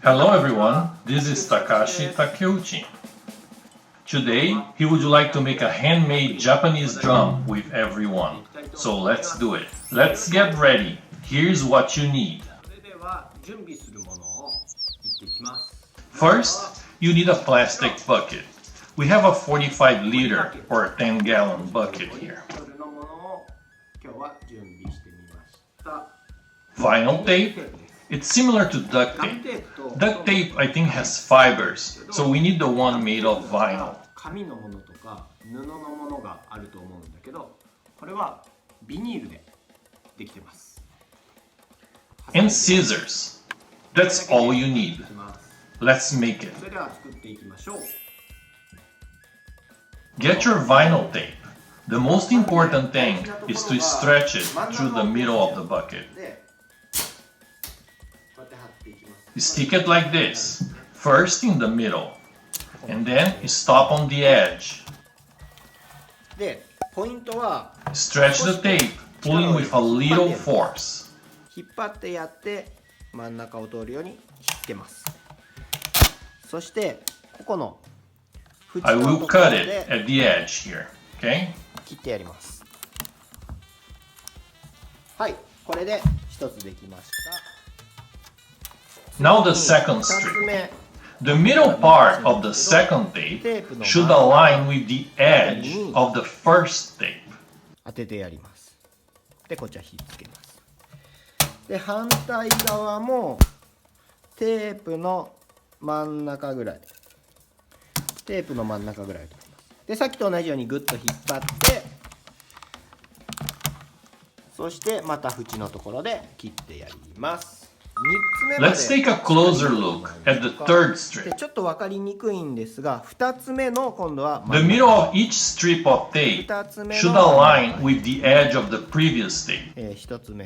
Hello everyone, this is Takashi Takeuchi. Today, he would like to make a handmade Japanese drum with everyone. So let's do it. Let's get ready. Here's what you need. First, you need a plastic bucket. We have a 45 liter or 10-gallon bucket here. Vinyl tape. It's similar to duct tape. Duct tape, I think, has fibers, so we need the one made of vinyl. And scissors. That's all you need. Let's make it. Get your vinyl tape. The most important thing is to stretch it through the middle of the bucket. Stick it like this, first in the middle, and then stop on the edge. Stretch the tape, pulling with a little force. I will cut it at the edge here, okay? Now the second strip. The middle part of the second tape should align with the edge of the first tape. 当ててやります。で、こっちは引っ付けます。で、反対側もテープの真ん中ぐらい。テープの真ん中ぐらいと思います。で、さっきと同じようにグッと引っ張って、そしてまた縁のところで切ってやります。Let's take a closer look at the third strip. ちょっと分かりにくいんですが、2つ目の今度は The middle of each strip of tape should align with the edge of the previous tape.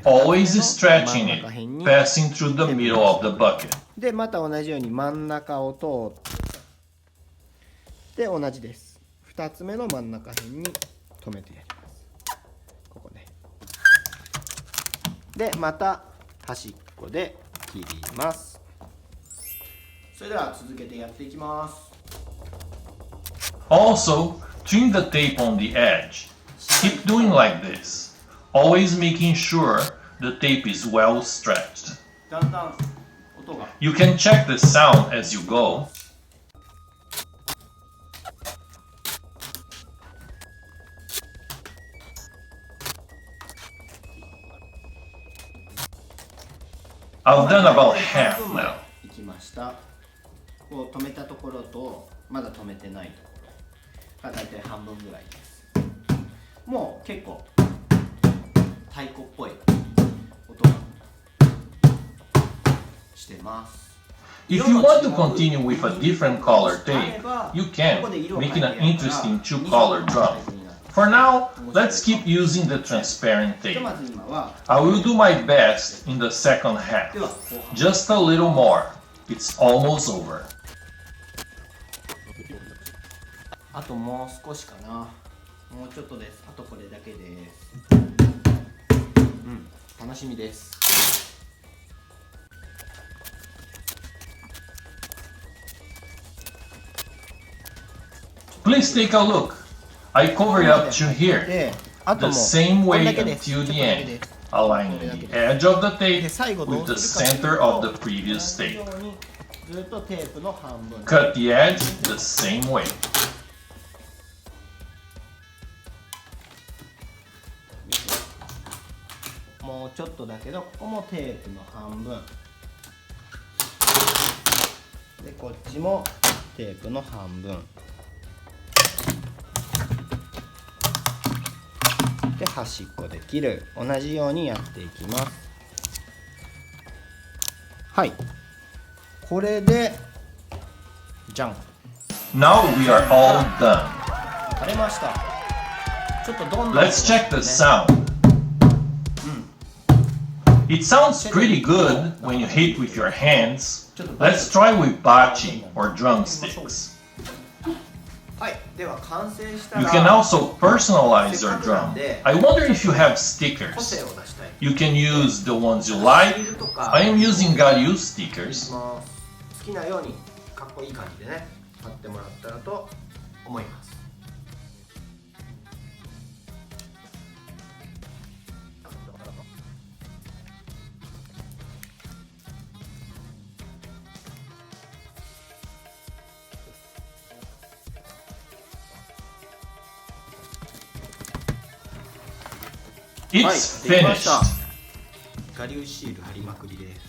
Always stretching it, passing through the middle of the bucket. で、また同じように真ん中を通って、で、同じです。2つ目の真ん中辺に留めてやります。ここね。で、また端っこで切ります。それでは続けてやっていきます。Also, trim the tape on the edge. Keep doing like this, always making sure the tape is well stretched. You can check the sound as you go. I've done about half now. いきました。こう止めたところとまだ止めてないところがだいたい半分ぐらいです。もう結構太鼓っぽい音がしてます。If you want to continue with a different color tape, you can, making an interesting two-color drum. For now, let's keep using the transparent tape. I will do my best in the second half. Just a little more. It's almost over. あともう少しかな。もうちょっとです。あとこれだけです。楽しみです。Please take a look. I covered up to here, the same way until the end, aligning the edge of the tape with the center of the previous tape. Cut the edge the same way. もうちょっとだけど、ここもテープの半分。で、こっちもテープの半分。で、端っこで切る。同じようにやっていきます。はい。これで、じゃん。Now we are all done. 割れました。ちょっとどんどん、ね。Let's check the sound. It sounds pretty good when you hit with your hands. Let's try with bachi or drumsticks. You can also personalize your drum. I wonder if you have stickers. You can use the ones you like. I am using GARYU stickers. きなようにかっこいい感じでね貼ってもらったらと思います。It's finished. 我流シール貼りまくりです。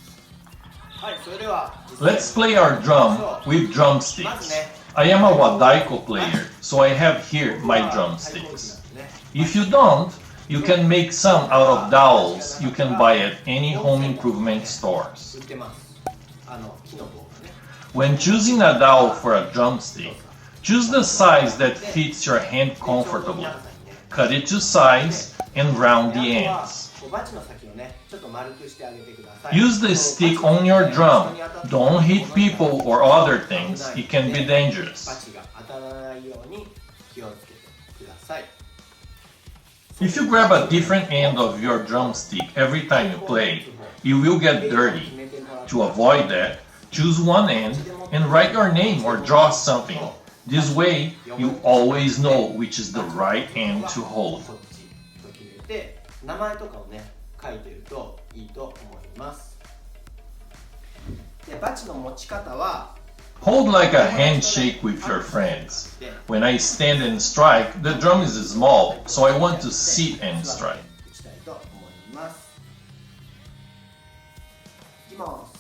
はい、それでは Let's play our drum with drumsticks. I am a wadaiko player, so I have here my drumsticks. If you don't, you can make some out of dowels you can buy at any home improvement stores. When choosing a dowel for a drumstick, choose the size that fits your hand comfortably. Cut it to size and round the ends. Use the stick on your drum. Don't hit people or other things, it can be dangerous. If you grab a different end of your drumstick every time you play, it will get dirty. To avoid that, choose one end and write your name or draw something. This way, you always know which is the right end to hold. 名前とかをね書いてるといいと思います。で、バチの持ち方は Hold like a handshake with your friends. When I stand and strike, the drum is small, so I want to sit and strike. 打ちたいと思います。いきます。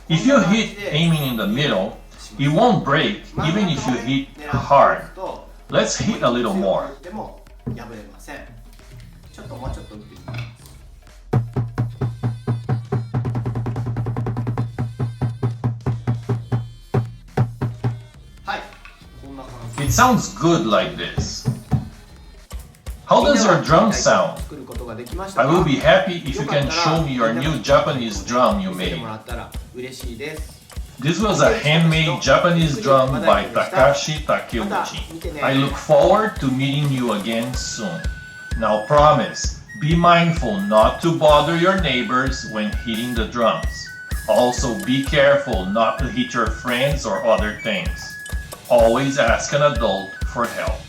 If you hit aiming in the middle, it won't break even if you hit hard. Let's hit a little more. でも破れません。ちょっともうちょっと打ってみます。はい、こんな感じ。It sounds good like this. How does your drum sound? I will be happy if you can show me your new Japanese drum you made. This was a handmade Japanese drum by Takashi Takeuchi. I look forward to meeting you again soon. Now promise, be mindful not to bother your neighbors when hitting the drums. Also be careful not to hit your friends or other things. Always ask an adult for help.